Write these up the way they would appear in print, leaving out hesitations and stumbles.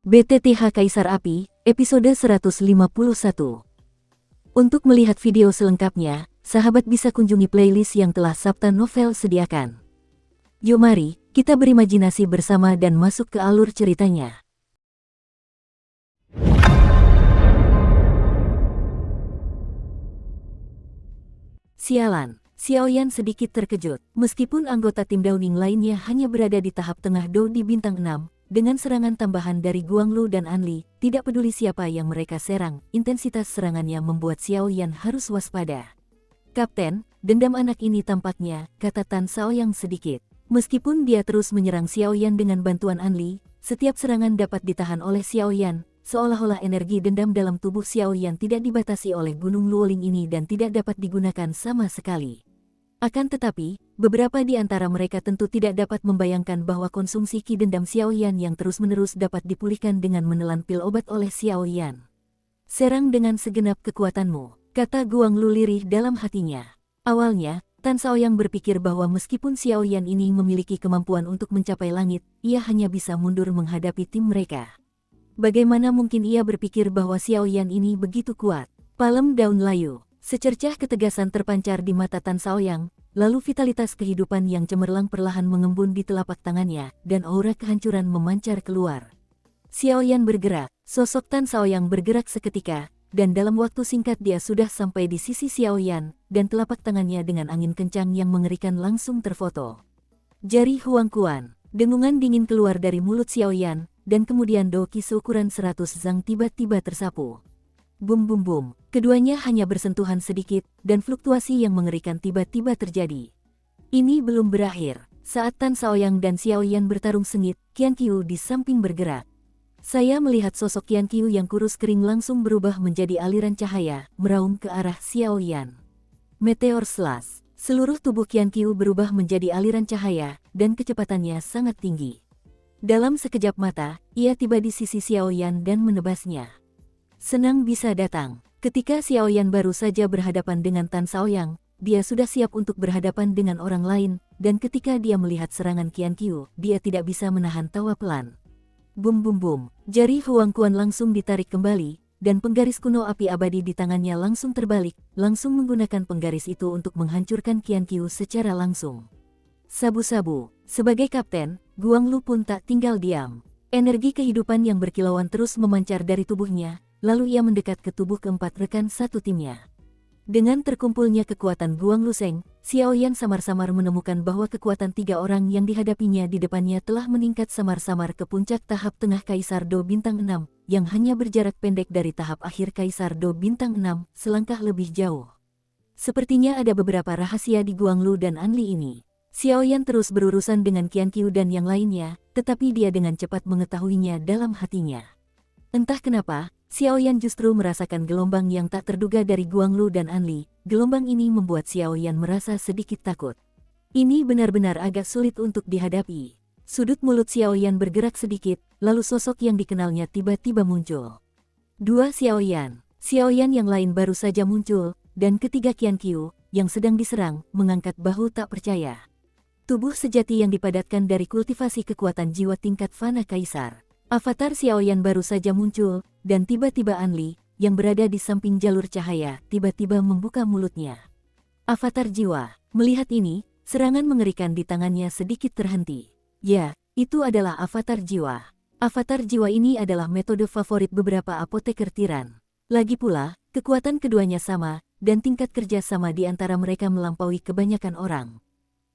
BTTH Kaisar Api, episode 151. Untuk melihat video selengkapnya, sahabat bisa kunjungi playlist yang telah Sabta Novel sediakan. Yuk mari, kita berimajinasi bersama dan masuk ke alur ceritanya. Sialan, Xiaoyan sedikit terkejut, meskipun anggota tim Downing lainnya hanya berada di tahap tengah Do di bintang 6, dengan serangan tambahan dari Guanglu dan Anli, tidak peduli siapa yang mereka serang, intensitas serangannya membuat Xiaoyan harus waspada. Kapten, dendam anak ini tampaknya, kata Tan Shaoyang sedikit. Meskipun dia terus menyerang Xiaoyan dengan bantuan Anli, setiap serangan dapat ditahan oleh Xiaoyan, seolah-olah energi dendam dalam tubuh Xiaoyan tidak dibatasi oleh Gunung Luoling ini dan tidak dapat digunakan sama sekali. Akan tetapi, beberapa di antara mereka tentu tidak dapat membayangkan bahwa konsumsi ki dendam Xiaoyan yang terus-menerus dapat dipulihkan dengan menelan pil obat oleh Xiaoyan. Serang dengan segenap kekuatanmu, kata Guanglu lirih dalam hatinya. Awalnya, Tan Shaoyang berpikir bahwa meskipun Xiaoyan ini memiliki kemampuan untuk mencapai langit, ia hanya bisa mundur menghadapi tim mereka. Bagaimana mungkin ia berpikir bahwa Xiaoyan ini begitu kuat? Palem daun layu. Secercah ketegasan terpancar di mata Tan Shaoyang, lalu vitalitas kehidupan yang cemerlang perlahan mengembun di telapak tangannya, dan aura kehancuran memancar keluar. Xiaoyan bergerak, sosok Tan Shaoyang bergerak seketika, dan dalam waktu singkat dia sudah sampai di sisi Xiaoyan, dan telapak tangannya dengan angin kencang yang mengerikan langsung terfoto. Jari Huang Kuan, dengungan dingin keluar dari mulut Xiaoyan, dan kemudian doki seukuran 100 zang tiba-tiba tersapu. Bum bum bum, keduanya hanya bersentuhan sedikit, dan fluktuasi yang mengerikan tiba-tiba terjadi. Ini belum berakhir. Saat Tan Shaoyang dan Xiaoyan bertarung sengit, Qian Qiu di samping bergerak. Saya melihat sosok Qian Qiu yang kurus kering langsung berubah menjadi aliran cahaya, meraung ke arah Xiaoyan. Meteor Slash. Seluruh tubuh Qian Qiu berubah menjadi aliran cahaya, dan kecepatannya sangat tinggi. Dalam sekejap mata, ia tiba di sisi Xiaoyan dan menebasnya. Senang bisa datang. Ketika Xiaoyan baru saja berhadapan dengan Tan Shaoyang, dia sudah siap untuk berhadapan dengan orang lain, dan ketika dia melihat serangan Qian Qiu, dia tidak bisa menahan tawa pelan. Bum bum bum, jari Huang Kuan langsung ditarik kembali, dan penggaris kuno api abadi di tangannya langsung terbalik, langsung menggunakan penggaris itu untuk menghancurkan Qian Qiu secara langsung. Sabu-sabu, sebagai kapten, Guanglu pun tak tinggal diam. Energi kehidupan yang berkilauan terus memancar dari tubuhnya, lalu ia mendekat ke tubuh keempat rekan satu timnya. Dengan terkumpulnya kekuatan Guanglu Seng, Xiaoyan samar-samar menemukan bahwa kekuatan 3 orang yang dihadapinya di depannya telah meningkat samar-samar ke puncak tahap tengah Kaisar Do Bintang 6, yang hanya berjarak pendek dari tahap akhir Kaisar Do Bintang 6, selangkah lebih jauh. Sepertinya ada beberapa rahasia di Guanglu dan Anli ini. Xiaoyan terus berurusan dengan Qian Qiu dan yang lainnya, tetapi dia dengan cepat mengetahuinya dalam hatinya. Entah kenapa, Xiaoyan justru merasakan gelombang yang tak terduga dari Guanglu dan Anli. Gelombang ini membuat Xiaoyan merasa sedikit takut. Ini benar-benar agak sulit untuk dihadapi. Sudut mulut Xiaoyan bergerak sedikit, lalu sosok yang dikenalnya tiba-tiba muncul. Dua Xiaoyan. Xiaoyan yang lain baru saja muncul, dan ketiga Qian Qiu, yang sedang diserang, mengangkat bahu tak percaya. Tubuh sejati yang dipadatkan dari kultivasi kekuatan jiwa tingkat Fana Kaisar. Avatar Xiaoyan baru saja muncul, dan tiba-tiba Anli, yang berada di samping jalur cahaya, tiba-tiba membuka mulutnya. Avatar jiwa. Melihat ini, serangan mengerikan di tangannya sedikit terhenti. Ya, itu adalah avatar jiwa. Avatar jiwa ini adalah metode favorit beberapa apoteker tiran. Lagi pula, kekuatan keduanya sama, dan tingkat kerja sama di antara mereka melampaui kebanyakan orang.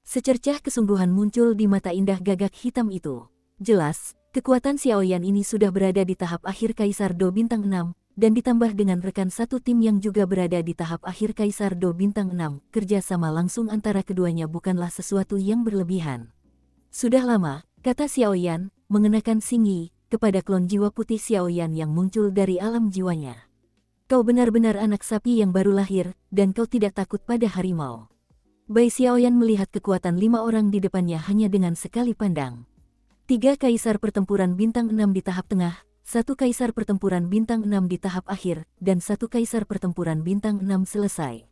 Secercah kesungguhan muncul di mata indah gagak hitam itu. Jelas, kekuatan Xiaoyan ini sudah berada di tahap akhir Kaisar Do Bintang 6, dan ditambah dengan rekan satu tim yang juga berada di tahap akhir Kaisar Do Bintang 6, kerjasama langsung antara keduanya bukanlah sesuatu yang berlebihan. Sudah lama, kata Xiaoyan, mengenakan Xingyi, kepada klon jiwa putih Xiaoyan yang muncul dari alam jiwanya. Kau benar-benar anak sapi yang baru lahir, dan kau tidak takut pada harimau. Bai Xiaoyan melihat kekuatan 5 orang di depannya hanya dengan sekali pandang. 3 kaisar pertempuran bintang 6 di tahap tengah, 1 kaisar pertempuran bintang 6 di tahap akhir, dan 1 kaisar pertempuran bintang 6 selesai.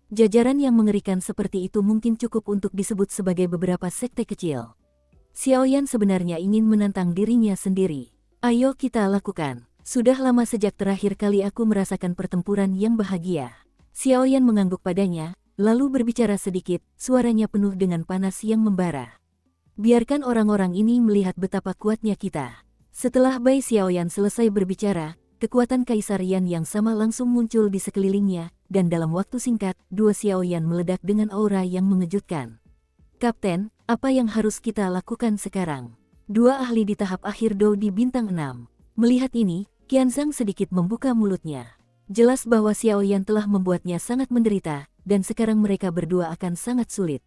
Jajaran yang mengerikan seperti itu mungkin cukup untuk disebut sebagai beberapa sekte kecil. Xiaoyan sebenarnya ingin menantang dirinya sendiri. Ayo kita lakukan. Sudah lama sejak terakhir kali aku merasakan pertempuran yang bahagia. Xiao Yan mengangguk padanya, lalu berbicara sedikit, suaranya penuh dengan panas yang membara. Biarkan orang-orang ini melihat betapa kuatnya kita. Setelah Bai Xiao Yan selesai berbicara, kekuatan Kaisar Yan yang sama langsung muncul di sekelilingnya, dan dalam waktu singkat, dua Xiao Yan meledak dengan aura yang mengejutkan. Kapten, apa yang harus kita lakukan sekarang? Dua ahli di tahap akhir Do di bintang 6. Melihat ini, Qianzhang sedikit membuka mulutnya. Jelas bahwa Xiao Yan telah membuatnya sangat menderita, dan sekarang mereka berdua akan sangat sulit.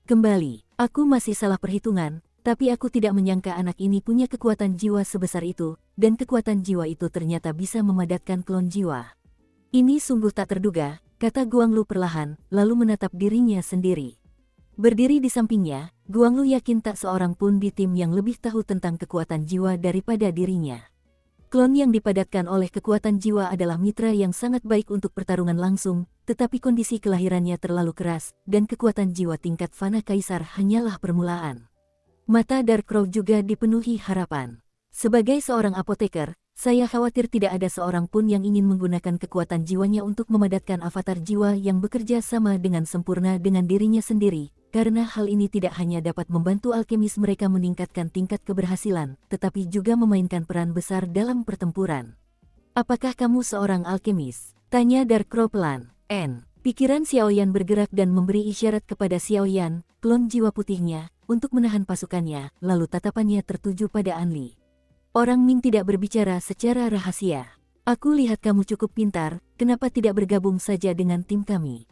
Kembali, aku masih salah perhitungan, tapi aku tidak menyangka anak ini punya kekuatan jiwa sebesar itu, dan kekuatan jiwa itu ternyata bisa memadatkan klon jiwa. Ini sungguh tak terduga, kata Guanglu perlahan, lalu menatap dirinya sendiri. Berdiri di sampingnya, Guanglu yakin tak seorang pun di tim yang lebih tahu tentang kekuatan jiwa daripada dirinya. Klon yang dipadatkan oleh kekuatan jiwa adalah mitra yang sangat baik untuk pertarungan langsung, tetapi kondisi kelahirannya terlalu keras, dan kekuatan jiwa tingkat Fana Kaisar hanyalah permulaan. Mata Dark Crow juga dipenuhi harapan. Sebagai seorang apoteker, saya khawatir tidak ada seorang pun yang ingin menggunakan kekuatan jiwanya untuk memadatkan avatar jiwa yang bekerja sama dengan sempurna dengan dirinya sendiri, karena hal ini tidak hanya dapat membantu alkemis mereka meningkatkan tingkat keberhasilan, tetapi juga memainkan peran besar dalam pertempuran. Apakah kamu seorang alkemis? Tanya Dark Crow pelan. Pikiran Xiao Yan bergerak dan memberi isyarat kepada Xiao Yan, klon jiwa putihnya, untuk menahan pasukannya, lalu tatapannya tertuju pada Anli. Orang Ming tidak berbicara secara rahasia. Aku lihat kamu cukup pintar, kenapa tidak bergabung saja dengan tim kami?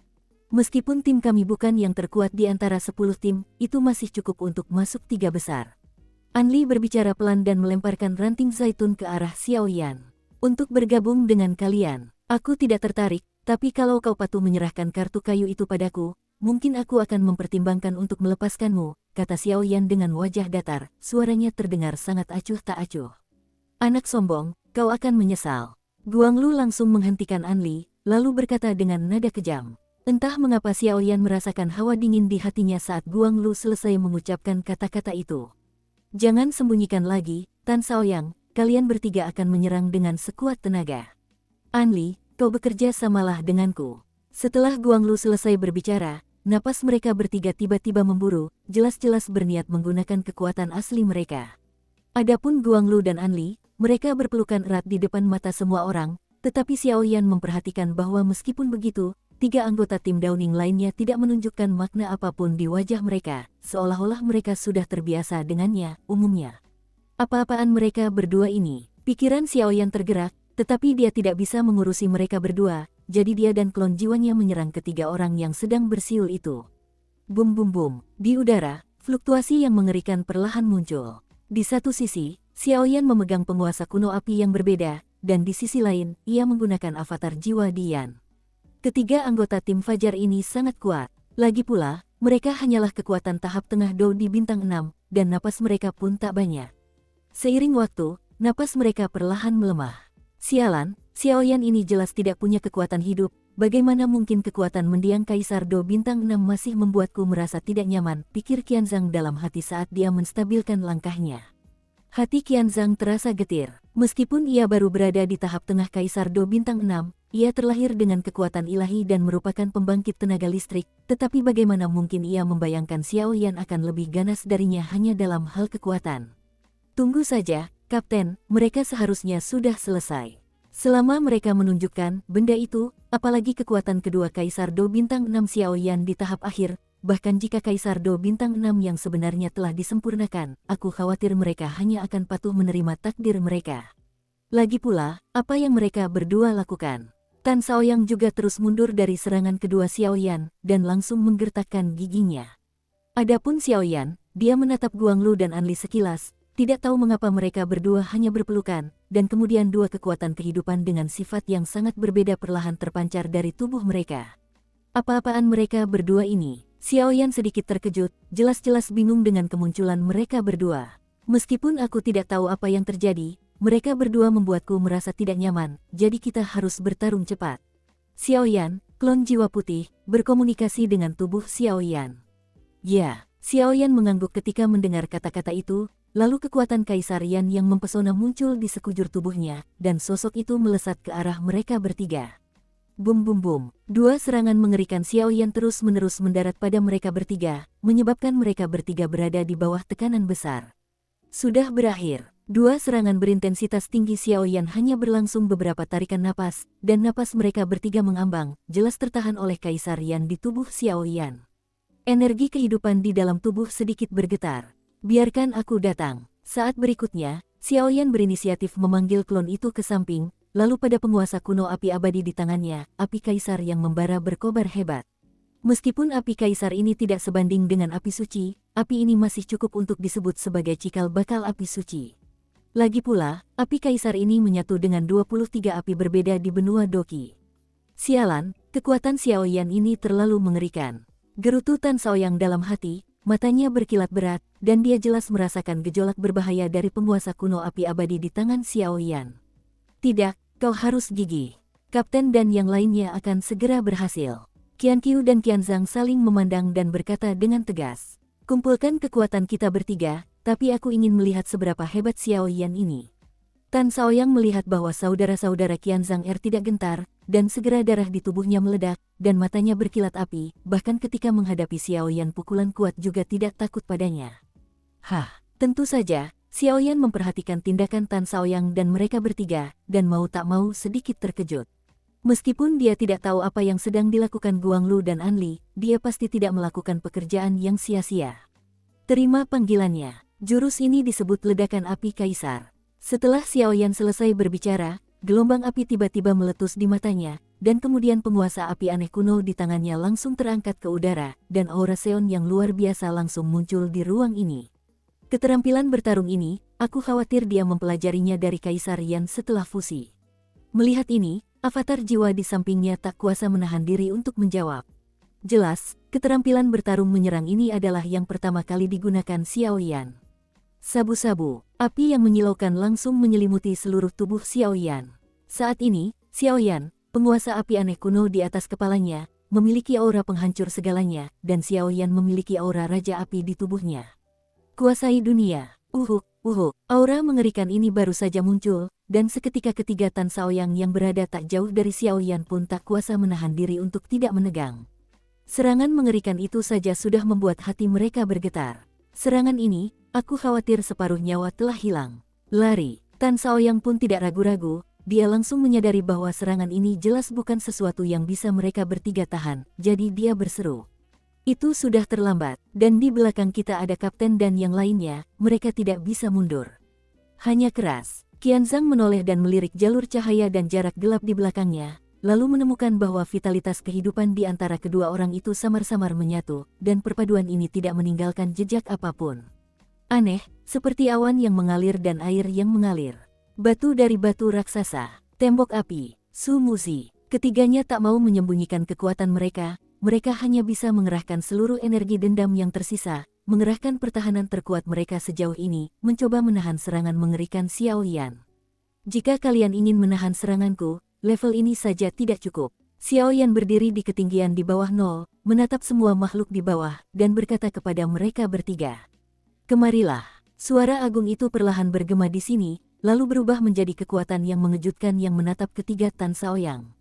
Meskipun tim kami bukan yang terkuat di antara 10 tim, itu masih cukup untuk masuk 3 besar. Anli berbicara pelan dan melemparkan ranting zaitun ke arah Xiao Yan. Untuk bergabung dengan kalian, aku tidak tertarik, tapi kalau kau patuh menyerahkan kartu kayu itu padaku, mungkin aku akan mempertimbangkan untuk melepaskanmu, kata Xiao Yan dengan wajah datar, suaranya terdengar sangat acuh tak acuh. Anak sombong, kau akan menyesal. Guanglu langsung menghentikan Anli, lalu berkata dengan nada kejam. Entah mengapa Xiao Yan merasakan hawa dingin di hatinya saat Guanglu selesai mengucapkan kata-kata itu. Jangan sembunyikan lagi, Tan Shaoyang, kalian bertiga akan menyerang dengan sekuat tenaga. Anli, kau bekerja samalah denganku. Setelah Guanglu selesai berbicara, napas mereka bertiga tiba-tiba memburu, jelas-jelas berniat menggunakan kekuatan asli mereka. Adapun Guanglu dan Anli, mereka berpelukan erat di depan mata semua orang, tetapi Xiao Yan memperhatikan bahwa meskipun begitu, 3 anggota tim Downing lainnya tidak menunjukkan makna apapun di wajah mereka, seolah-olah mereka sudah terbiasa dengannya, umumnya. Apa-apaan mereka berdua ini? Pikiran Xiao Yan tergerak, tetapi dia tidak bisa mengurusi mereka berdua, jadi dia dan klon jiwanya menyerang ketiga orang yang sedang bersiul itu. Bum bum bum, di udara, fluktuasi yang mengerikan perlahan muncul. Di satu sisi, Xiao Yan memegang penguasa kuno api yang berbeda, dan di sisi lain, ia menggunakan avatar jiwa Dian. Ketiga anggota tim Fajar ini sangat kuat. Lagi pula, mereka hanyalah kekuatan tahap tengah Do di bintang 6, dan napas mereka pun tak banyak. Seiring waktu, napas mereka perlahan melemah. Sialan, Xiao Yan ini jelas tidak punya kekuatan hidup, bagaimana mungkin kekuatan mendiang Kaisar Do bintang 6 masih membuatku merasa tidak nyaman, pikir Qianzhang dalam hati saat dia menstabilkan langkahnya. Hati Qianzhang terasa getir, meskipun ia baru berada di tahap tengah Kaisar Do bintang 6, ia terlahir dengan kekuatan ilahi dan merupakan pembangkit tenaga listrik, tetapi bagaimana mungkin ia membayangkan Xiao Yan akan lebih ganas darinya hanya dalam hal kekuatan. Tunggu saja, Kapten, mereka seharusnya sudah selesai. Selama mereka menunjukkan benda itu, apalagi kekuatan kedua Kaisar Do bintang 6 Xiao Yan di tahap akhir, bahkan jika Kaisar Do bintang 6 yang sebenarnya telah disempurnakan, aku khawatir mereka hanya akan patuh menerima takdir mereka. Lagi pula, apa yang mereka berdua lakukan? Tan Shaoyang juga terus mundur dari serangan kedua Xiao Yan, dan langsung menggertakkan giginya. Adapun Xiao Yan, dia menatap Guanglu dan Anli sekilas, tidak tahu mengapa mereka berdua hanya berpelukan, dan kemudian dua kekuatan kehidupan dengan sifat yang sangat berbeda perlahan terpancar dari tubuh mereka. Apa-apaan mereka berdua ini? Xiao Yan sedikit terkejut, jelas-jelas bingung dengan kemunculan mereka berdua. Meskipun aku tidak tahu apa yang terjadi, mereka berdua membuatku merasa tidak nyaman, jadi kita harus bertarung cepat. Xiao Yan, klon jiwa putih, berkomunikasi dengan tubuh Xiao Yan. Ya, Xiao Yan mengangguk ketika mendengar kata-kata itu, lalu kekuatan Kaisar Yan yang mempesona muncul di sekujur tubuhnya, dan sosok itu melesat ke arah mereka bertiga. Bum bum bum, dua serangan mengerikan Xiao Yan terus-menerus mendarat pada mereka bertiga, menyebabkan mereka bertiga berada di bawah tekanan besar. Sudah berakhir. Dua serangan berintensitas tinggi Xiao Yan hanya berlangsung beberapa tarikan napas, dan napas mereka bertiga mengambang, jelas tertahan oleh Kaisar Yan di tubuh Xiao Yan. Energi kehidupan di dalam tubuh sedikit bergetar. Biarkan aku datang. Saat berikutnya, Xiao Yan berinisiatif memanggil klon itu ke samping, lalu pada penguasa kuno api abadi di tangannya, api Kaisar yang membara berkobar hebat. Meskipun api Kaisar ini tidak sebanding dengan api suci, api ini masih cukup untuk disebut sebagai cikal bakal api suci. Lagi pula, api Kaisar ini menyatu dengan 23 api berbeda di benua Doqi. Sialan, kekuatan Xiao Yan ini terlalu mengerikan. Gerutu Tan Shaoyang dalam hati, matanya berkilat berat, dan dia jelas merasakan gejolak berbahaya dari penguasa kuno api abadi di tangan Xiao Yan. Tidak, kau harus gigih. Kapten dan yang lainnya akan segera berhasil. Qian Qiu dan Qian Zhang saling memandang dan berkata dengan tegas. Kumpulkan kekuatan kita bertiga, tapi aku ingin melihat seberapa hebat Xiao Yan ini. Tan Shaoyang melihat bahwa saudara-saudara Qian Zhang tidak gentar, dan segera darah di tubuhnya meledak, dan matanya berkilat api, bahkan ketika menghadapi Xiao Yan pukulan kuat juga tidak takut padanya. Hah, tentu saja, Xiao Yan memperhatikan tindakan Tan Shaoyang dan mereka bertiga, dan mau tak mau sedikit terkejut. Meskipun dia tidak tahu apa yang sedang dilakukan Guanglu dan Anli, dia pasti tidak melakukan pekerjaan yang sia-sia. Terima panggilannya. Jurus ini disebut ledakan api Kaisar. Setelah Xiao Yan selesai berbicara, gelombang api tiba-tiba meletus di matanya, dan kemudian penguasa api aneh kuno di tangannya langsung terangkat ke udara, dan aura Seon yang luar biasa langsung muncul di ruang ini. Keterampilan bertarung ini, aku khawatir dia mempelajarinya dari Kaisar Yan setelah fusi. Melihat ini, avatar jiwa di sampingnya tak kuasa menahan diri untuk menjawab. Jelas, keterampilan bertarung menyerang ini adalah yang pertama kali digunakan Xiao Yan. Sabu-sabu, api yang menyilaukan langsung menyelimuti seluruh tubuh Xiao Yan. Saat ini, Xiao Yan, penguasa api aneh kuno di atas kepalanya, memiliki aura penghancur segalanya, dan Xiao Yan memiliki aura raja api di tubuhnya. Kuasai dunia. Aura mengerikan ini baru saja muncul, dan seketika ketiga Tan Shaoyang yang berada tak jauh dari Xiao Yan pun tak kuasa menahan diri untuk tidak menegang. Serangan mengerikan itu saja sudah membuat hati mereka bergetar. Serangan ini, aku khawatir separuh nyawa telah hilang. Lari. Tan Shaoyang pun tidak ragu-ragu, dia langsung menyadari bahwa serangan ini jelas bukan sesuatu yang bisa mereka bertiga tahan, jadi dia berseru. Itu sudah terlambat, dan di belakang kita ada kapten dan yang lainnya, mereka tidak bisa mundur. Hanya keras. Qian Zhang menoleh dan melirik jalur cahaya dan jarak gelap di belakangnya, lalu menemukan bahwa vitalitas kehidupan di antara kedua orang itu samar-samar menyatu, dan perpaduan ini tidak meninggalkan jejak apapun. Aneh, seperti awan yang mengalir dan air yang mengalir. Batu dari batu raksasa, tembok api, Su Muzi. Ketiganya tak mau menyembunyikan kekuatan mereka hanya bisa mengerahkan seluruh energi dendam yang tersisa, mengerahkan pertahanan terkuat mereka sejauh ini, mencoba menahan serangan mengerikan Xiao Yan. Jika kalian ingin menahan seranganku, level ini saja tidak cukup. Xiao Yan berdiri di ketinggian di bawah nol, menatap semua makhluk di bawah, dan berkata kepada mereka bertiga. Kemarilah. Suara agung itu perlahan bergema di sini, lalu berubah menjadi kekuatan yang mengejutkan yang menatap ketiga Tan Shaoyang.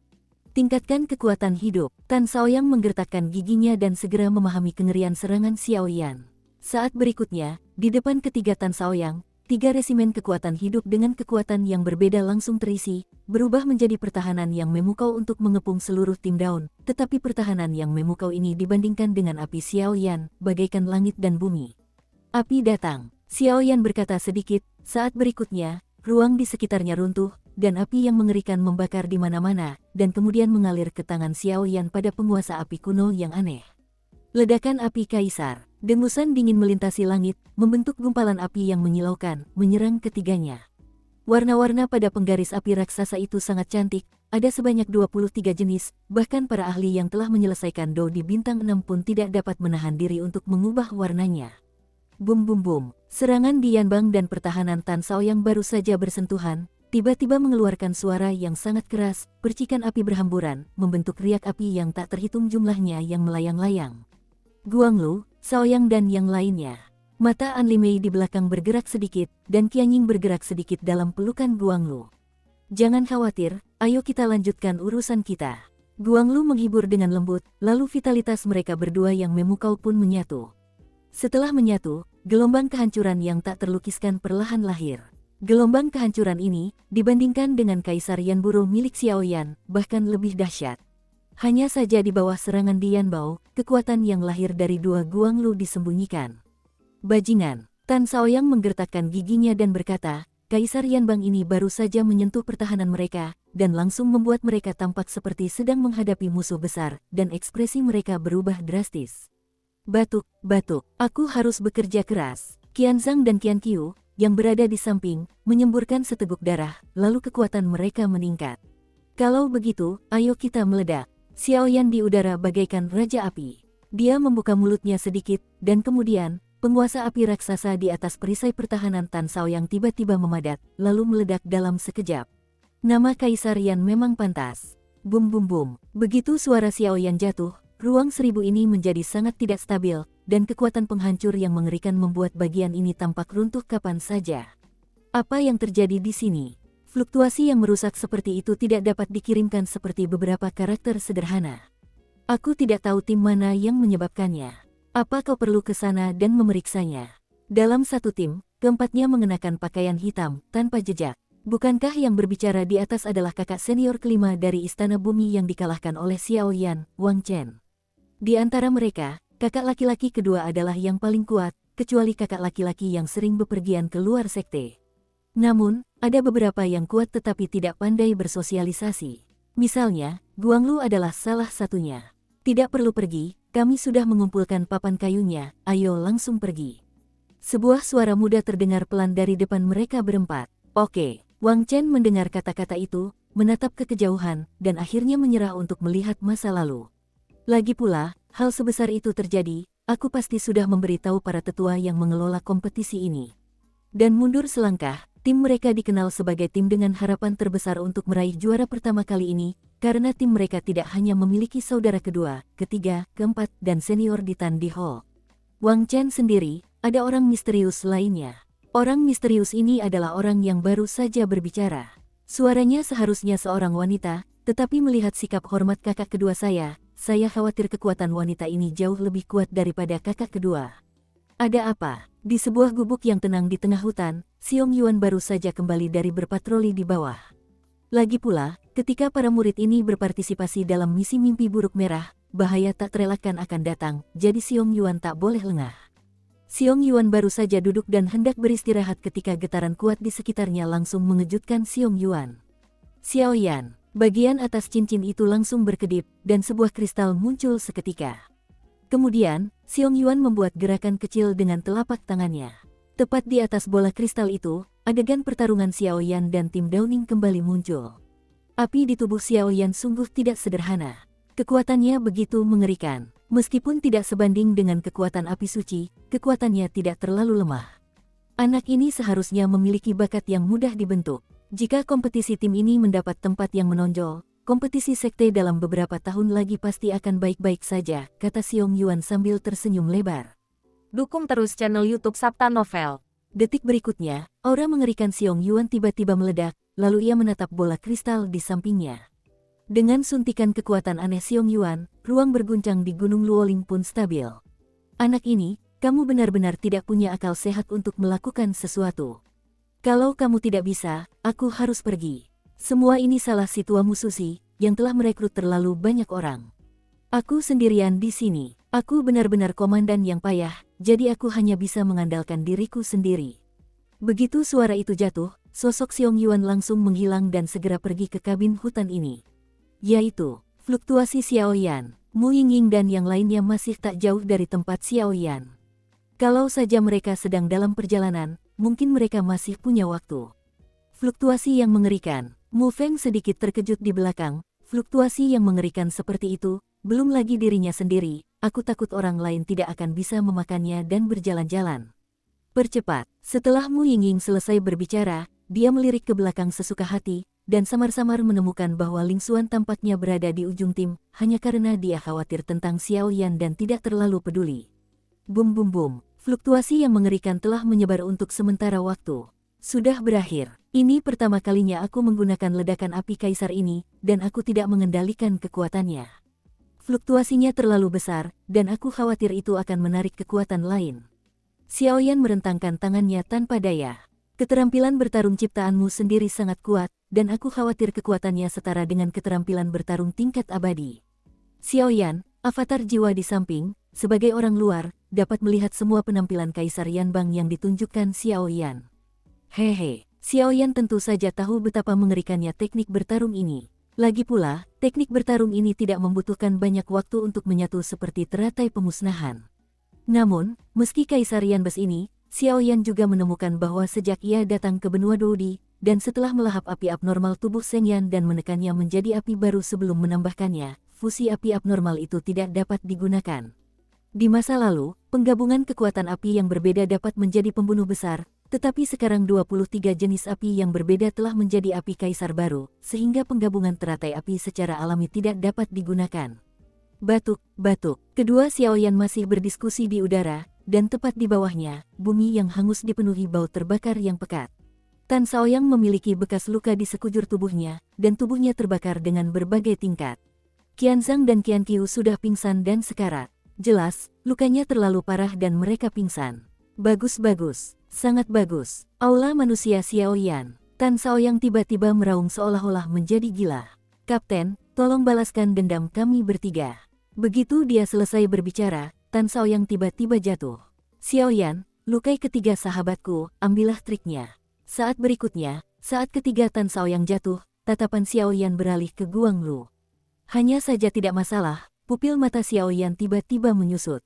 Tingkatkan kekuatan hidup. Tan Shaoyang menggertakkan giginya dan segera memahami kengerian serangan Xiao Yan. Saat berikutnya, di depan ketiga Tan Shaoyang, 3 resimen kekuatan hidup dengan kekuatan yang berbeda langsung terisi, berubah menjadi pertahanan yang memukau untuk mengepung seluruh tim Daun, tetapi pertahanan yang memukau ini dibandingkan dengan api Xiao Yan, bagaikan langit dan bumi. Api datang. Xiao Yan berkata sedikit, saat berikutnya, ruang di sekitarnya runtuh, dan api yang mengerikan membakar di mana-mana, dan kemudian mengalir ke tangan Xiao Yan pada penguasa api kuno yang aneh. Ledakan api Kaisar. Dengusan dingin melintasi langit, membentuk gumpalan api yang menyilaukan, menyerang ketiganya. Warna-warna pada penggaris api raksasa itu sangat cantik, ada sebanyak 23 jenis, bahkan para ahli yang telah menyelesaikan Do di bintang 6 pun tidak dapat menahan diri untuk mengubah warnanya. Bum bum bum, serangan di Yanbang dan pertahanan Tan Shaoyang baru saja bersentuhan, tiba-tiba mengeluarkan suara yang sangat keras, percikan api berhamburan, membentuk riak api yang tak terhitung jumlahnya yang melayang-layang. Guanglu, Shaoyang dan yang lainnya. Mata An Limei di belakang bergerak sedikit, dan Qianying bergerak sedikit dalam pelukan Guanglu. Jangan khawatir, ayo kita lanjutkan urusan kita. Guanglu menghibur dengan lembut, lalu vitalitas mereka berdua yang memukau pun menyatu. Setelah menyatu, gelombang kehancuran yang tak terlukiskan perlahan lahir. Gelombang kehancuran ini, dibandingkan dengan Kaisar Yanburo milik Xiaoyan, bahkan lebih dahsyat. Hanya saja di bawah serangan di Yanbao, kekuatan yang lahir dari dua Guanglu disembunyikan. Bajingan, Tan Shaoyang menggertakkan giginya dan berkata, Kaisar Yanbang ini baru saja menyentuh pertahanan mereka, dan langsung membuat mereka tampak seperti sedang menghadapi musuh besar, dan ekspresi mereka berubah drastis. Batuk, aku harus bekerja keras. Qianzhang dan Qianqiu, yang berada di samping, menyemburkan seteguk darah, lalu kekuatan mereka meningkat. Kalau begitu, ayo kita meledak. Xiaoyan di udara bagaikan Raja Api. Dia membuka mulutnya sedikit, dan kemudian, penguasa api raksasa di atas perisai pertahanan Tan Shaoyang tiba-tiba memadat, lalu meledak dalam sekejap. Nama Kaisar Yan memang pantas. Bum bum bum. Begitu suara Xiaoyan jatuh, ruang 1000 ini menjadi sangat tidak stabil, dan kekuatan penghancur yang mengerikan membuat bagian ini tampak runtuh kapan saja. Apa yang terjadi di sini? Fluktuasi yang merusak seperti itu tidak dapat dikirimkan seperti beberapa karakter sederhana. Aku tidak tahu tim mana yang menyebabkannya. Apa kau perlu ke sana dan memeriksanya? Dalam satu tim, keempatnya mengenakan pakaian hitam, tanpa jejak. Bukankah yang berbicara di atas adalah kakak senior kelima dari Istana Bumi yang dikalahkan oleh Xiaoyan, Wang Chen? Di antara mereka, kakak laki-laki kedua adalah yang paling kuat, kecuali kakak laki-laki yang sering bepergian ke luar sekte. Namun, ada beberapa yang kuat tetapi tidak pandai bersosialisasi. Misalnya, Guanglu adalah salah satunya. Tidak perlu pergi, kami sudah mengumpulkan papan kayunya, ayo langsung pergi. Sebuah suara muda terdengar pelan dari depan mereka berempat. Oke, Wang Chen mendengar kata-kata itu, menatap ke kejauhan, dan akhirnya menyerah untuk melihat masa lalu. Lagi pula, hal sebesar itu terjadi, aku pasti sudah memberitahu para tetua yang mengelola kompetisi ini. Dan mundur selangkah, tim mereka dikenal sebagai tim dengan harapan terbesar untuk meraih juara pertama kali ini, karena tim mereka tidak hanya memiliki saudara kedua, ketiga, keempat, dan senior di Tan Di Hall. Wang Chen sendiri, ada orang misterius lainnya. Orang misterius ini adalah orang yang baru saja berbicara. Suaranya seharusnya seorang wanita, tetapi melihat sikap hormat kakak kedua saya khawatir kekuatan wanita ini jauh lebih kuat daripada kakak kedua. Ada apa? Di sebuah gubuk yang tenang di tengah hutan, Xiong Yuan baru saja kembali dari berpatroli di bawah. Lagi pula, ketika para murid ini berpartisipasi dalam misi mimpi buruk merah, bahaya tak terelakkan akan datang, jadi Xiong Yuan tak boleh lengah. Xiong Yuan baru saja duduk dan hendak beristirahat ketika getaran kuat di sekitarnya langsung mengejutkan Xiong Yuan. Xiaoyan, bagian atas cincin itu langsung berkedip, dan sebuah kristal muncul seketika. Kemudian, Xiong Yuan membuat gerakan kecil dengan telapak tangannya. Tepat di atas bola kristal itu, adegan pertarungan Xiaoyan dan tim Downing kembali muncul. Api di tubuh Xiaoyan sungguh tidak sederhana. Kekuatannya begitu mengerikan. Meskipun tidak sebanding dengan kekuatan api suci, kekuatannya tidak terlalu lemah. Anak ini seharusnya memiliki bakat yang mudah dibentuk. Jika kompetisi tim ini mendapat tempat yang menonjol, kompetisi sekte dalam beberapa tahun lagi pasti akan baik-baik saja, kata Xiong Yuan sambil tersenyum lebar. Dukung terus channel YouTube Sabta Novel. Detik berikutnya, aura mengerikan Xiong Yuan tiba-tiba meledak, lalu ia menatap bola kristal di sampingnya. Dengan suntikan kekuatan aneh Xiong Yuan, ruang berguncang di Gunung Luoling pun stabil. Anak ini, kamu benar-benar tidak punya akal sehat untuk melakukan sesuatu. Kalau kamu tidak bisa, aku harus pergi. Semua ini salah si tua Musushi, yang telah merekrut terlalu banyak orang. Aku sendirian di sini. Aku benar-benar komandan yang payah, jadi aku hanya bisa mengandalkan diriku sendiri. Begitu suara itu jatuh, sosok Xiong Yuan langsung menghilang dan segera pergi ke kabin hutan ini. Yaitu, fluktuasi Xiaoyan, Mu Yingying dan yang lainnya masih tak jauh dari tempat Xiaoyan. Kalau saja mereka sedang dalam perjalanan, mungkin mereka masih punya waktu. Fluktuasi yang mengerikan. Mu Feng sedikit terkejut di belakang. Fluktuasi yang mengerikan seperti itu, belum lagi dirinya sendiri, aku takut orang lain tidak akan bisa memakannya dan berjalan-jalan. Percepat. Setelah Mu Yingying selesai berbicara, dia melirik ke belakang sesuka hati, dan samar-samar menemukan bahwa Ling Xuan tampaknya berada di ujung tim, hanya karena dia khawatir tentang Xiaoyan dan tidak terlalu peduli. Bum bum bum. Fluktuasi yang mengerikan telah menyebar untuk sementara waktu. Sudah berakhir. Ini pertama kalinya aku menggunakan ledakan api kaisar ini, dan aku tidak mengendalikan kekuatannya. Fluktuasinya terlalu besar, dan aku khawatir itu akan menarik kekuatan lain. Xiaoyan merentangkan tangannya tanpa daya. Keterampilan bertarung ciptaanmu sendiri sangat kuat, dan aku khawatir kekuatannya setara dengan keterampilan bertarung tingkat abadi. Xiaoyan, avatar jiwa di samping, sebagai orang luar, dapat melihat semua penampilan Kaisar Yanbang yang ditunjukkan Xiaoyan. Hehe, Xiaoyan tentu saja tahu betapa mengerikannya teknik bertarung ini. Lagi pula, teknik bertarung ini tidak membutuhkan banyak waktu untuk menyatu seperti teratai pemusnahan. Namun, meski Kaisar Yanbes ini, Xiaoyan juga menemukan bahwa sejak ia datang ke benua Doudi, dan setelah melahap api abnormal tubuh Shengyan dan menekannya menjadi api baru sebelum menambahkannya, fusi api abnormal itu tidak dapat digunakan. Di masa lalu, penggabungan kekuatan api yang berbeda dapat menjadi pembunuh besar, tetapi sekarang 23 jenis api yang berbeda telah menjadi api kaisar baru, sehingga penggabungan teratai api secara alami tidak dapat digunakan. Batuk, batuk. Kedua Xiaoyan masih berdiskusi di udara, dan tepat di bawahnya, bumi yang hangus dipenuhi bau terbakar yang pekat. Tan Shaoyang memiliki bekas luka di sekujur tubuhnya, dan tubuhnya terbakar dengan berbagai tingkat. Qianzhang dan Qianqiu sudah pingsan dan sekarat. Jelas, lukanya terlalu parah dan mereka pingsan. Bagus-bagus, sangat bagus. Aula manusia Xiaoyan. Tan Shaoyang tiba-tiba meraung seolah-olah menjadi gila. Kapten, tolong balaskan dendam kami bertiga. Begitu dia selesai berbicara, Tan Shaoyang tiba-tiba jatuh. Xiaoyan, lukai ketiga sahabatku, ambillah triknya. Saat berikutnya, saat ketiga Tan Shaoyang jatuh, tatapan Xiaoyan beralih ke Guanglu. Hanya saja tidak masalah, pupil mata Xiaoyan tiba-tiba menyusut.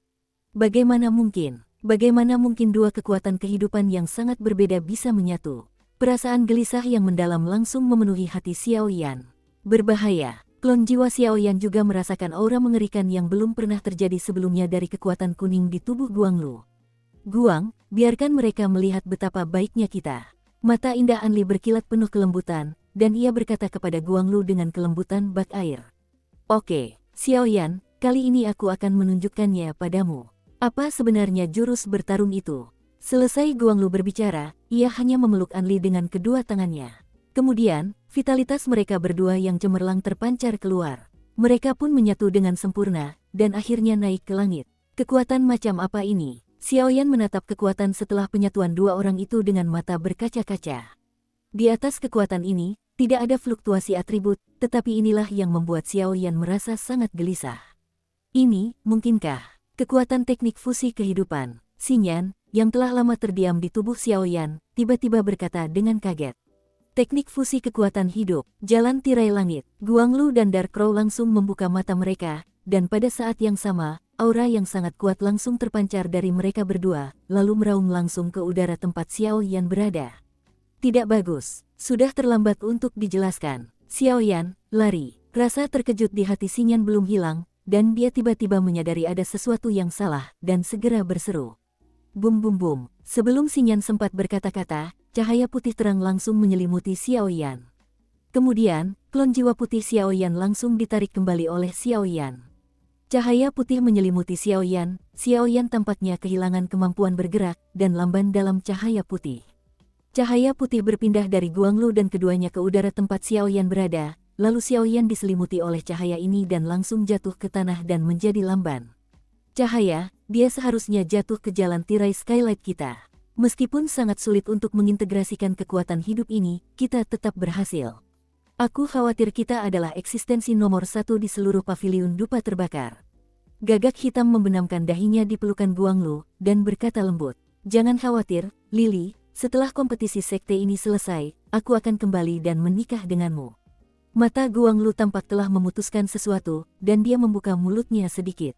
Bagaimana mungkin dua kekuatan kehidupan yang sangat berbeda bisa menyatu? Perasaan gelisah yang mendalam langsung memenuhi hati Xiaoyan. Berbahaya. Klon jiwa Xiaoyan juga merasakan aura mengerikan yang belum pernah terjadi sebelumnya dari kekuatan kuning di tubuh Guanglu. Guang, biarkan mereka melihat betapa baiknya kita. Mata indah Anli berkilat penuh kelembutan, dan ia berkata kepada Guanglu dengan kelembutan bak air. Oke, Xiaoyan, kali ini aku akan menunjukkannya padamu. Apa sebenarnya jurus bertarung itu? Selesai Guanglu berbicara, ia hanya memeluk Anli dengan kedua tangannya. Kemudian, vitalitas mereka berdua yang cemerlang terpancar keluar. Mereka pun menyatu dengan sempurna, dan akhirnya naik ke langit. Kekuatan macam apa ini? Xiaoyan menatap kekuatan setelah penyatuan dua orang itu dengan mata berkaca-kaca. Di atas kekuatan ini, tidak ada fluktuasi atribut, tetapi inilah yang membuat Xiaoyan merasa sangat gelisah. Ini, mungkinkah? Kekuatan teknik fusi kehidupan. Xingyan, yang telah lama terdiam di tubuh Xiaoyan, tiba-tiba berkata dengan kaget. Teknik fusi kekuatan hidup, jalan tirai langit. Guanglu dan Dark Crow langsung membuka mata mereka, dan pada saat yang sama, aura yang sangat kuat langsung terpancar dari mereka berdua, lalu meraung langsung ke udara tempat Xiaoyan berada. Tidak bagus, sudah terlambat untuk dijelaskan. Xiaoyan, lari. Rasa terkejut di hati Xingyan belum hilang, dan dia tiba-tiba menyadari ada sesuatu yang salah, dan segera berseru. Bum bum bum. Sebelum Xingyan sempat berkata-kata, cahaya putih terang langsung menyelimuti Xiaoyan. Kemudian, klon jiwa putih Xiaoyan langsung ditarik kembali oleh Xiaoyan. Cahaya putih menyelimuti Xiaoyan, Xiaoyan tampaknya kehilangan kemampuan bergerak, dan lamban dalam cahaya putih. Cahaya putih berpindah dari Guanglu dan keduanya ke udara tempat Xiaoyan berada, lalu Xiaoyan diselimuti oleh cahaya ini dan langsung jatuh ke tanah dan menjadi lamban. Cahaya, dia seharusnya jatuh ke jalan tirai Skylight kita. Meskipun sangat sulit untuk mengintegrasikan kekuatan hidup ini, kita tetap berhasil. Aku khawatir kita adalah eksistensi nomor satu di seluruh paviliun dupa terbakar. Gagak hitam membenamkan dahinya di pelukan Guanglu, dan berkata lembut. Jangan khawatir, Lily, setelah kompetisi sekte ini selesai, aku akan kembali dan menikah denganmu. Mata Guanglu tampak telah memutuskan sesuatu, dan dia membuka mulutnya sedikit.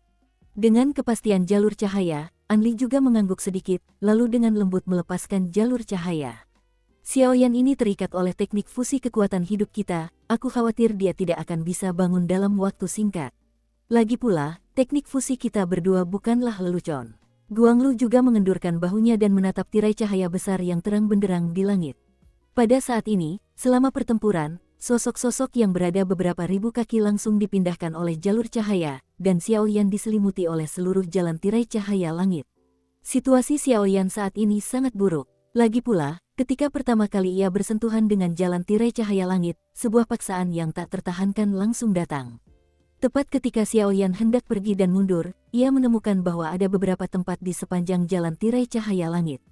Dengan kepastian jalur cahaya, Anli juga mengangguk sedikit, lalu dengan lembut melepaskan jalur cahaya. Xiaoyan ini terikat oleh teknik fusi kekuatan hidup kita, aku khawatir dia tidak akan bisa bangun dalam waktu singkat. Lagi pula, teknik fusi kita berdua bukanlah lelucon. Guanglu juga mengendurkan bahunya dan menatap tirai cahaya besar yang terang benderang di langit. Pada saat ini, selama pertempuran, sosok-sosok yang berada beberapa ribu kaki langsung dipindahkan oleh jalur cahaya, dan Xiaoyan diselimuti oleh seluruh jalan tirai cahaya langit. Situasi Xiaoyan saat ini sangat buruk. Lagi pula, ketika pertama kali ia bersentuhan dengan jalan tirai cahaya langit, sebuah paksaan yang tak tertahankan langsung datang. Tepat ketika Xiaoyan hendak pergi dan mundur, ia menemukan bahwa ada beberapa tempat di sepanjang jalan tirai cahaya langit.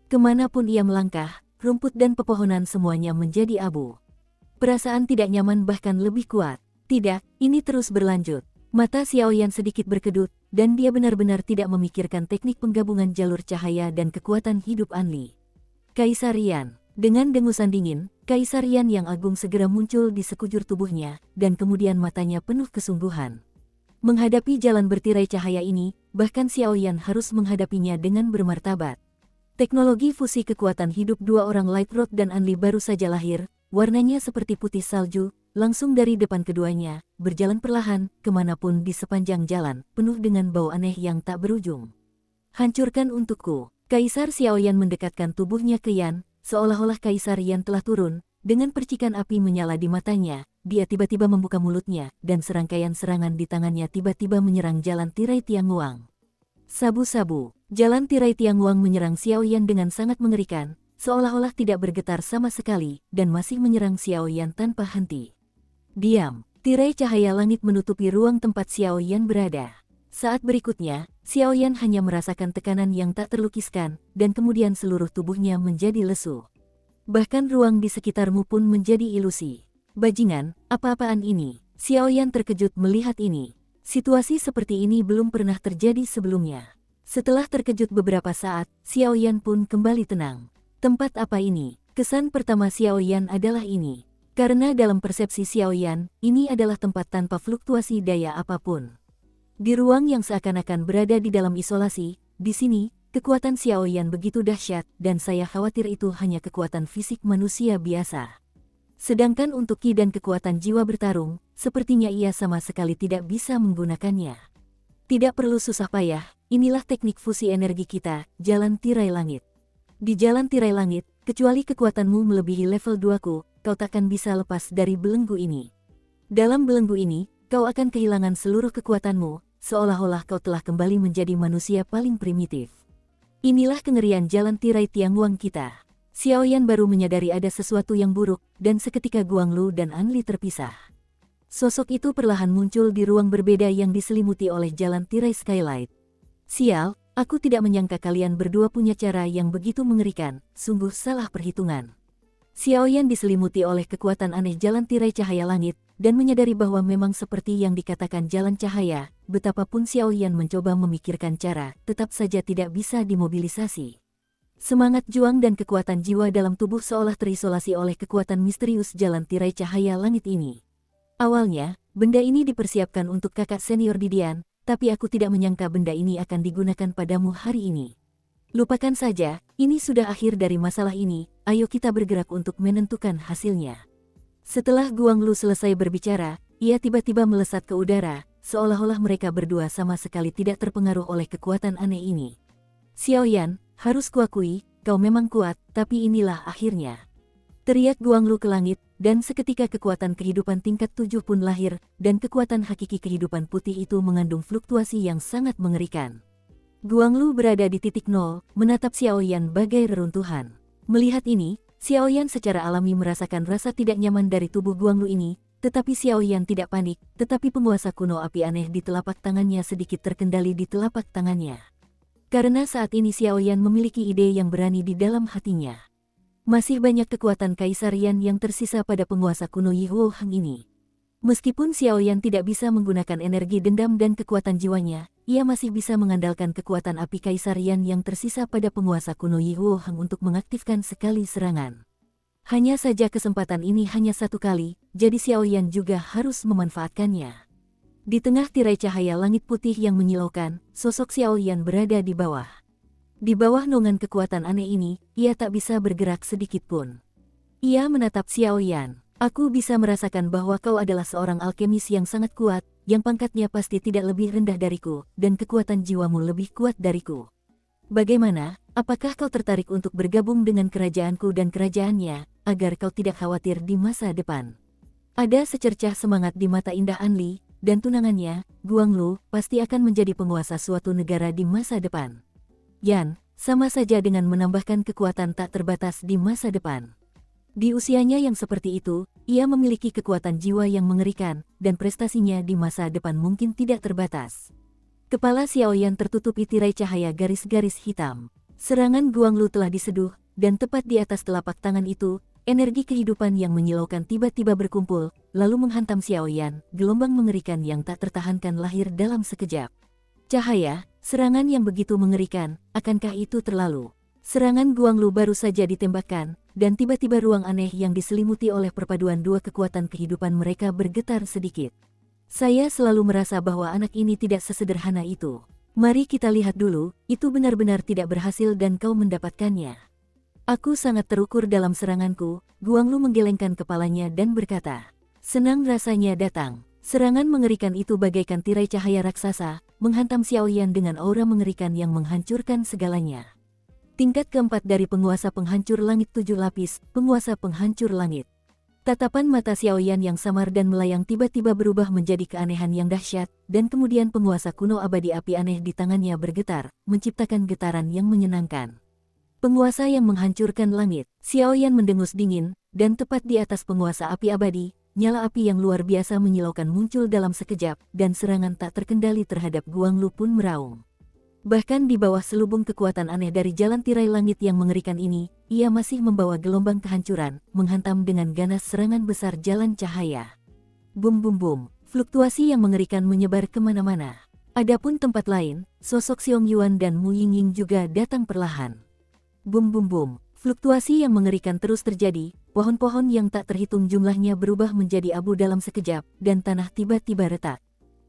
Kemanapun ia melangkah, rumput dan pepohonan semuanya menjadi abu. Perasaan tidak nyaman bahkan lebih kuat. Tidak, ini terus berlanjut. Mata Xiaoyan sedikit berkedut, dan dia benar-benar tidak memikirkan teknik penggabungan jalur cahaya dan kekuatan hidup Anli. Kaisar Yan. Dengan dengusan dingin, Kaisar Yan yang agung segera muncul di sekujur tubuhnya, dan kemudian matanya penuh kesungguhan. Menghadapi jalan bertirai cahaya ini, bahkan Xiaoyan harus menghadapinya dengan bermartabat. Teknologi fusi kekuatan hidup dua orang Light Rod dan Anli baru saja lahir, warnanya seperti putih salju, langsung dari depan keduanya, berjalan perlahan, kemanapun di sepanjang jalan, penuh dengan bau aneh yang tak berujung. Hancurkan untukku. Kaisar Xiaoyan mendekatkan tubuhnya ke Yan, seolah-olah Kaisar Yan telah turun, dengan percikan api menyala di matanya, dia tiba-tiba membuka mulutnya, dan serangkaian serangan di tangannya tiba-tiba menyerang jalan tirai Tianguang. Sabu-sabu, jalan tirai Tianguang menyerang Xiaoyan dengan sangat mengerikan, seolah-olah tidak bergetar sama sekali, dan masih menyerang Xiaoyan tanpa henti. Diam, tirai cahaya langit menutupi ruang tempat Xiaoyan berada. Saat berikutnya, Xiaoyan hanya merasakan tekanan yang tak terlukiskan, dan kemudian seluruh tubuhnya menjadi lesu. Bahkan ruang di sekitarmu pun menjadi ilusi. Bajingan, apa-apaan ini? Xiaoyan terkejut melihat ini. Situasi seperti ini belum pernah terjadi sebelumnya. Setelah terkejut beberapa saat, Xiaoyan pun kembali tenang. Tempat apa ini? Kesan pertama Xiaoyan adalah ini. Karena dalam persepsi Xiaoyan, ini adalah tempat tanpa fluktuasi daya apapun. Di ruang yang seakan-akan berada di dalam isolasi, di sini, kekuatan Xiaoyan begitu dahsyat, dan saya khawatir itu hanya kekuatan fisik manusia biasa. Sedangkan untuk ki dan kekuatan jiwa bertarung, sepertinya ia sama sekali tidak bisa menggunakannya. Tidak perlu susah payah, inilah teknik fusi energi kita, jalan tirai langit. Di jalan tirai langit, kecuali kekuatanmu melebihi level 2-ku, kau takkan bisa lepas dari belenggu ini. Dalam belenggu ini, kau akan kehilangan seluruh kekuatanmu, seolah-olah kau telah kembali menjadi manusia paling primitif. Inilah kengerian jalan tirai Tianguang kita. Xiaoyan baru menyadari ada sesuatu yang buruk, dan seketika Guanglu dan Anli terpisah. Sosok itu perlahan muncul di ruang berbeda yang diselimuti oleh jalan tirai Skylight. Sial, aku tidak menyangka kalian berdua punya cara yang begitu mengerikan, sungguh salah perhitungan. Xiaoyan diselimuti oleh kekuatan aneh jalan tirai cahaya langit, dan menyadari bahwa memang seperti yang dikatakan jalan cahaya, betapapun Xiaoyan mencoba memikirkan cara, tetap saja tidak bisa dimobilisasi. Semangat juang dan kekuatan jiwa dalam tubuh seolah terisolasi oleh kekuatan misterius jalan tirai cahaya langit ini. Awalnya, benda ini dipersiapkan untuk kakak senior Didian, tapi aku tidak menyangka benda ini akan digunakan padamu hari ini. Lupakan saja, ini sudah akhir dari masalah ini, ayo kita bergerak untuk menentukan hasilnya. Setelah Guanglu selesai berbicara, ia tiba-tiba melesat ke udara, seolah-olah mereka berdua sama sekali tidak terpengaruh oleh kekuatan aneh ini. Xiaoyan, harus kuakui, kau memang kuat, tapi inilah akhirnya. Teriak Guanglu ke langit, dan seketika kekuatan kehidupan tingkat 7 pun lahir, dan kekuatan hakiki kehidupan putih itu mengandung fluktuasi yang sangat mengerikan. Guanglu berada di titik nol, menatap Xiaoyan bagai reruntuhan. Melihat ini, Xiaoyan secara alami merasakan rasa tidak nyaman dari tubuh Guanglu ini, tetapi Xiaoyan tidak panik, tetapi penguasa kuno api aneh di telapak tangannya sedikit terkendali di telapak tangannya. Karena saat ini Xiaoyan memiliki ide yang berani di dalam hatinya. Masih banyak kekuatan Kaisar Yan yang tersisa pada penguasa kuno Yihuo Hang ini. Meskipun Xiaoyan tidak bisa menggunakan energi dendam dan kekuatan jiwanya, ia masih bisa mengandalkan kekuatan api Kaisar Yan yang tersisa pada penguasa kuno Yihuo Hang untuk mengaktifkan sekali serangan. Hanya saja kesempatan ini hanya satu kali, jadi Xiaoyan juga harus memanfaatkannya. Di tengah tirai cahaya langit putih yang menyilaukan, sosok Xiaoyan berada di bawah. Di bawah naungan kekuatan aneh ini, ia tak bisa bergerak sedikit pun. Ia menatap Xiaoyan. Aku bisa merasakan bahwa kau adalah seorang alkemis yang sangat kuat, yang pangkatnya pasti tidak lebih rendah dariku, dan kekuatan jiwamu lebih kuat dariku. Bagaimana, apakah kau tertarik untuk bergabung dengan kerajaanku dan kerajaannya, agar kau tidak khawatir di masa depan? Ada secercah semangat di mata indah Anli, dan tunangannya, Guanglu, pasti akan menjadi penguasa suatu negara di masa depan. Yan, sama saja dengan menambahkan kekuatan tak terbatas di masa depan. Di usianya yang seperti itu, ia memiliki kekuatan jiwa yang mengerikan, dan prestasinya di masa depan mungkin tidak terbatas. Kepala Xiao Yan tertutupi tirai cahaya garis-garis hitam. Serangan Guanglu telah diseduh, dan tepat di atas telapak tangan itu, energi kehidupan yang menyilaukan tiba-tiba berkumpul, lalu menghantam Xiao Yan. Gelombang mengerikan yang tak tertahankan lahir dalam sekejap. Cahaya, serangan yang begitu mengerikan, akankah itu terlalu? Serangan Guanglu baru saja ditembakkan, dan tiba-tiba ruang aneh yang diselimuti oleh perpaduan dua kekuatan kehidupan mereka bergetar sedikit. Saya selalu merasa bahwa anak ini tidak sesederhana itu. Mari kita lihat dulu, itu benar-benar tidak berhasil dan kau mendapatkannya. Aku sangat terukur dalam seranganku, Guanglu menggelengkan kepalanya dan berkata. Senang rasanya datang. Serangan mengerikan itu bagaikan tirai cahaya raksasa, menghantam Xiao Yan dengan aura mengerikan yang menghancurkan segalanya. Tingkat keempat dari penguasa penghancur langit 7 lapis, penguasa penghancur langit. Tatapan mata Xiao Yan yang samar dan melayang tiba-tiba berubah menjadi keanehan yang dahsyat, dan kemudian penguasa kuno abadi api aneh di tangannya bergetar, menciptakan getaran yang menyenangkan. Penguasa yang menghancurkan langit, Xiao Yan mendengus dingin, dan tepat di atas penguasa api abadi, nyala api yang luar biasa menyilaukan muncul dalam sekejap, dan serangan tak terkendali terhadap Guanglu pun meraung. Bahkan di bawah selubung kekuatan aneh dari jalan tirai langit yang mengerikan ini, ia masih membawa gelombang kehancuran, menghantam dengan ganas serangan besar jalan cahaya. Bum bum bum, fluktuasi yang mengerikan menyebar kemana-mana. Adapun tempat lain, sosok Xiong Yuan dan Mu Yingying juga datang perlahan. Bum bum bum, fluktuasi yang mengerikan terus terjadi, pohon-pohon yang tak terhitung jumlahnya berubah menjadi abu dalam sekejap, dan tanah tiba-tiba retak.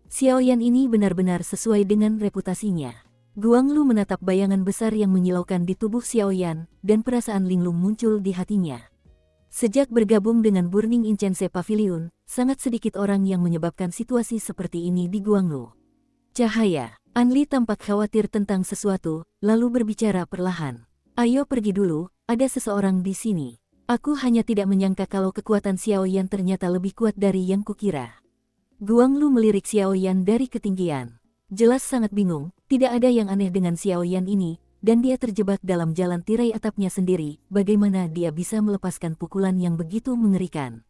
Xiao Yan ini benar-benar sesuai dengan reputasinya. Guanglu menatap bayangan besar yang menyilaukan di tubuh Xiao Yan, dan perasaan linglung muncul di hatinya. Sejak bergabung dengan Burning Incense Pavilion, sangat sedikit orang yang menyebabkan situasi seperti ini di Guanglu. Cahaya, Anli tampak khawatir tentang sesuatu, lalu berbicara perlahan. Ayo pergi dulu, ada seseorang di sini. Aku hanya tidak menyangka kalau kekuatan Xiao Yan ternyata lebih kuat dari yang kukira. Guanglu melirik Xiao Yan dari ketinggian. Jelas sangat bingung, tidak ada yang aneh dengan Xiao Yan ini, dan dia terjebak dalam jalan tirai atapnya sendiri, bagaimana dia bisa melepaskan pukulan yang begitu mengerikan.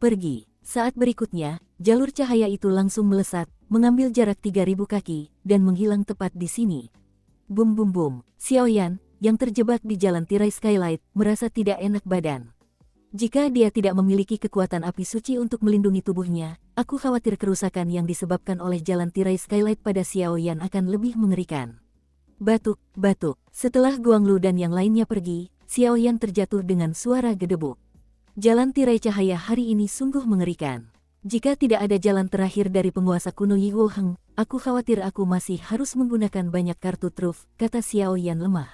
Pergi. Saat berikutnya, jalur cahaya itu langsung melesat, mengambil jarak 3000 kaki, dan menghilang tepat di sini. Bum bum bum, Xiao Yan, yang terjebak di jalan tirai Skylight, merasa tidak enak badan. Jika dia tidak memiliki kekuatan api suci untuk melindungi tubuhnya, aku khawatir kerusakan yang disebabkan oleh jalan tirai Skylight pada Xiao Yan akan lebih mengerikan. Batuk, batuk. Setelah Guanglu dan yang lainnya pergi, Xiao Yan terjatuh dengan suara gedebuk. Jalan tirai cahaya hari ini sungguh mengerikan. Jika tidak ada jalan terakhir dari penguasa kuno Yi Wuheng, aku khawatir aku masih harus menggunakan banyak kartu truf, kata Xiao Yan lemah.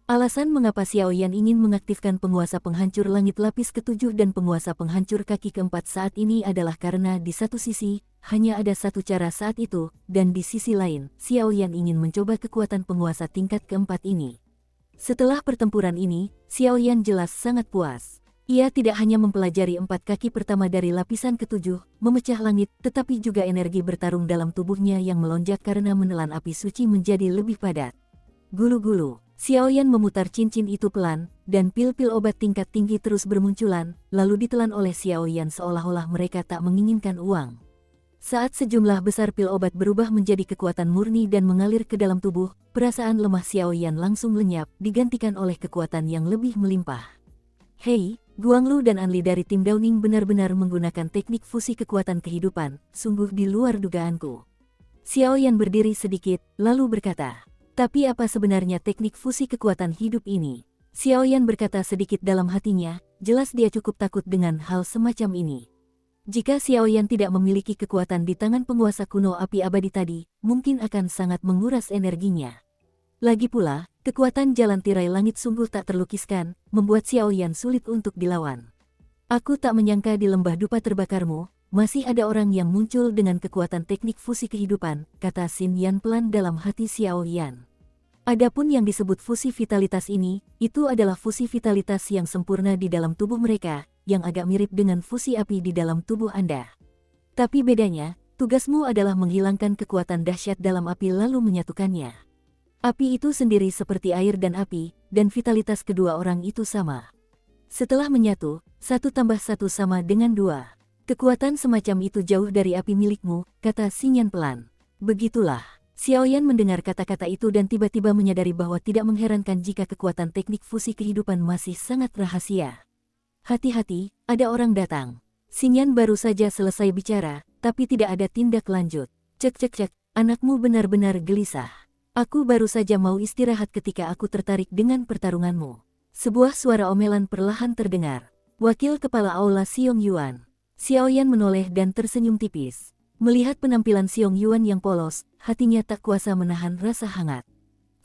Alasan mengapa Xiao Yan ingin mengaktifkan penguasa penghancur langit lapis ke-7 dan penguasa penghancur kaki ke-4 saat ini adalah karena di satu sisi, hanya ada satu cara saat itu, dan di sisi lain, Xiao Yan ingin mencoba kekuatan penguasa tingkat ke-4 ini. Setelah pertempuran ini, Xiao Yan jelas sangat puas. Ia tidak hanya mempelajari 4 kaki pertama dari lapisan ke-7, memecah langit, tetapi juga energi bertarung dalam tubuhnya yang melonjak karena menelan api suci menjadi lebih padat. Gulu-gulu. Xiao Yan memutar cincin itu pelan, dan pil-pil obat tingkat tinggi terus bermunculan, lalu ditelan oleh Xiao Yan seolah-olah mereka tak menginginkan uang. Saat sejumlah besar pil obat berubah menjadi kekuatan murni dan mengalir ke dalam tubuh, perasaan lemah Xiao Yan langsung lenyap, digantikan oleh kekuatan yang lebih melimpah. Hei, Guanglu dan Anli dari tim Downing benar-benar menggunakan teknik fusi kekuatan kehidupan, sungguh di luar dugaanku. Xiao Yan berdiri sedikit, lalu berkata. Tapi apa sebenarnya teknik fusi kekuatan hidup ini? Xiao Yan berkata sedikit dalam hatinya, jelas dia cukup takut dengan hal semacam ini. Jika Xiao Yan tidak memiliki kekuatan di tangan penguasa kuno api abadi tadi, mungkin akan sangat menguras energinya. Lagi pula, kekuatan jalan tirai langit sungguh tak terlukiskan, membuat Xiao Yan sulit untuk dilawan. Aku tak menyangka di lembah dupa terbakarmu, masih ada orang yang muncul dengan kekuatan teknik fusi kehidupan, kata Xin Yan pelan dalam hati Xiao Yan. Adapun yang disebut fusi vitalitas ini, itu adalah fusi vitalitas yang sempurna di dalam tubuh mereka, yang agak mirip dengan fusi api di dalam tubuh Anda. Tapi bedanya, tugasmu adalah menghilangkan kekuatan dahsyat dalam api lalu menyatukannya. Api itu sendiri seperti air dan api, dan vitalitas kedua orang itu sama. Setelah menyatu, 1+1 sama dengan 2. Kekuatan semacam itu jauh dari api milikmu, kata Xingyan pelan. Begitulah. Xiaoyan mendengar kata-kata itu dan tiba-tiba menyadari bahwa tidak mengherankan jika kekuatan teknik fusi kehidupan masih sangat rahasia. Hati-hati, ada orang datang. Xingyan baru saja selesai bicara, tapi tidak ada tindak lanjut. Cek, anakmu benar-benar gelisah. Aku baru saja mau istirahat ketika aku tertarik dengan pertarunganmu. Sebuah suara omelan perlahan terdengar. Wakil Kepala Aula Xiong Yuan. Xiaoyan menoleh dan tersenyum tipis. Melihat penampilan Xiong Yuan yang polos, hatinya tak kuasa menahan rasa hangat.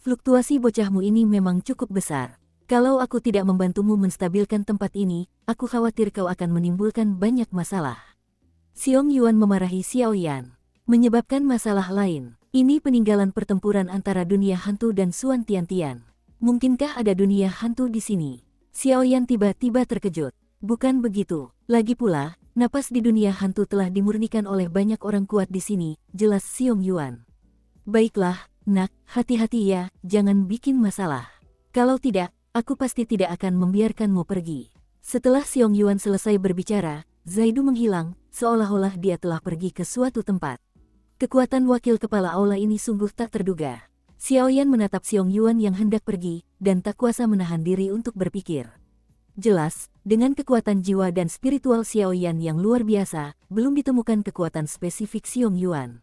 Fluktuasi bocahmu ini memang cukup besar. Kalau aku tidak membantumu menstabilkan tempat ini, aku khawatir kau akan menimbulkan banyak masalah. Xiong Yuan memarahi Xiaoyan. Menyebabkan masalah lain. Ini peninggalan pertempuran antara dunia hantu dan Suan Tiantian. Mungkinkah ada dunia hantu di sini? Xiaoyan tiba-tiba terkejut. Bukan begitu. Lagi pula, napas di dunia hantu telah dimurnikan oleh banyak orang kuat di sini, jelas Xiong Yuan. Baiklah, nak, hati-hati ya, jangan bikin masalah. Kalau tidak, aku pasti tidak akan membiarkanmu pergi. Setelah Xiong Yuan selesai berbicara, Zaidu menghilang, seolah-olah dia telah pergi ke suatu tempat. Kekuatan wakil kepala aula ini sungguh tak terduga. Xiaoyan menatap Xiong Yuan yang hendak pergi, dan tak kuasa menahan diri untuk berpikir. Jelas, dengan kekuatan jiwa dan spiritual Xiaoyan yang luar biasa, belum ditemukan kekuatan spesifik Xiong Yuan.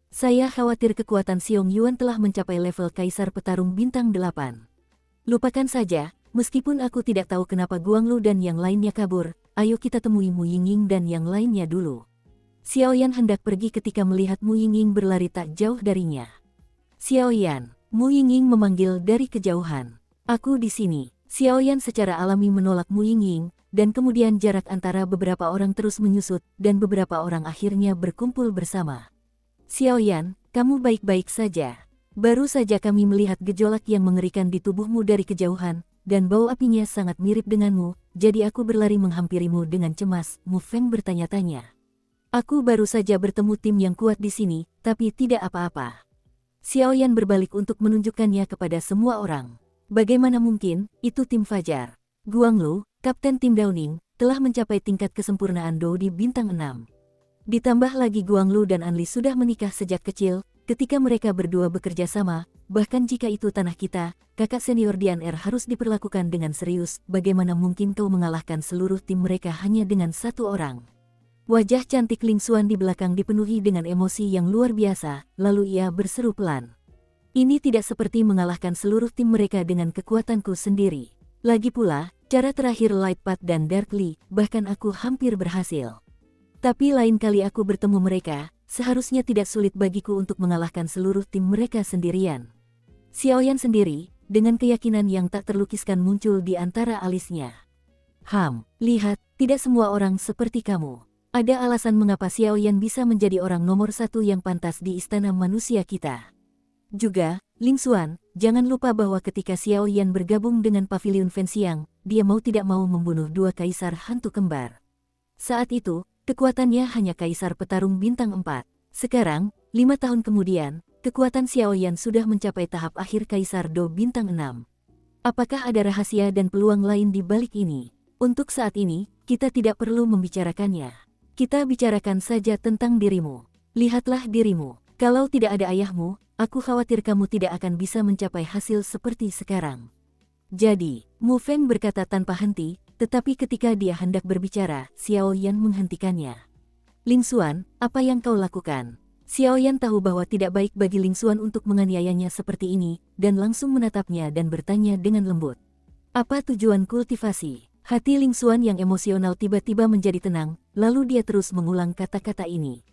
Saya khawatir kekuatan Xiong Yuan telah mencapai level Kaisar Petarung Bintang 8. Lupakan saja, meskipun aku tidak tahu kenapa Guanglu dan yang lainnya kabur, ayo kita temui Mu Yingying dan yang lainnya dulu. Xiaoyan hendak pergi ketika melihat Mu Yingying berlari tak jauh darinya. Xiaoyan, Mu Yingying memanggil dari kejauhan. Aku di sini. Xiaoyan secara alami menolak Mu Yingying, dan kemudian jarak antara beberapa orang terus menyusut, dan beberapa orang akhirnya berkumpul bersama. Xiaoyan, kamu baik-baik saja. Baru saja kami melihat gejolak yang mengerikan di tubuhmu dari kejauhan, dan bau apinya sangat mirip denganmu, jadi aku berlari menghampirimu dengan cemas, Mu Feng bertanya-tanya. Aku baru saja bertemu tim yang kuat di sini, tapi tidak apa-apa. Xiaoyan berbalik untuk menunjukkannya kepada semua orang. Bagaimana mungkin, itu tim Fajar. Guanglu, Kapten tim Downing, telah mencapai tingkat kesempurnaan Dou di bintang 6. Ditambah lagi Guanglu dan Anli sudah menikah sejak kecil, ketika mereka berdua bekerja sama, bahkan jika itu tanah kita, kakak senior DNR harus diperlakukan dengan serius, bagaimana mungkin kau mengalahkan seluruh tim mereka hanya dengan satu orang? Wajah cantik Ling Xuan di belakang dipenuhi dengan emosi yang luar biasa, lalu ia berseru pelan. Ini tidak seperti mengalahkan seluruh tim mereka dengan kekuatanku sendiri. Lagi pula, cara terakhir Light Path dan Darkly, bahkan aku hampir berhasil. Tapi lain kali aku bertemu mereka, seharusnya tidak sulit bagiku untuk mengalahkan seluruh tim mereka sendirian. Xiaoyan sendiri, dengan keyakinan yang tak terlukiskan muncul di antara alisnya. Lihat, tidak semua orang seperti kamu. Ada alasan mengapa Xiaoyan bisa menjadi orang nomor 1 yang pantas di istana manusia kita. Juga, Ling Xuan, jangan lupa bahwa ketika Xiaoyan bergabung dengan Pavilion Fenxiang, dia mau tidak mau membunuh 2 kaisar hantu kembar. Saat itu, kekuatannya hanya kaisar petarung bintang 4. Sekarang, 5 tahun kemudian, kekuatan Xiaoyan sudah mencapai tahap akhir kaisar Dou bintang 6. Apakah ada rahasia dan peluang lain di balik ini? Untuk saat ini, kita tidak perlu membicarakannya. Kita bicarakan saja tentang dirimu. Lihatlah dirimu. Kalau tidak ada ayahmu, aku khawatir kamu tidak akan bisa mencapai hasil seperti sekarang. Jadi, Mu Feng berkata tanpa henti, tetapi ketika dia hendak berbicara, Xiaoyan menghentikannya. Ling Xuan, apa yang kau lakukan? Xiaoyan tahu bahwa tidak baik bagi Ling Xuan untuk menganiayanya seperti ini, dan langsung menatapnya dan bertanya dengan lembut. Apa tujuan kultivasi? Hati Ling Xuan yang emosional tiba-tiba menjadi tenang, lalu dia terus mengulang kata-kata ini.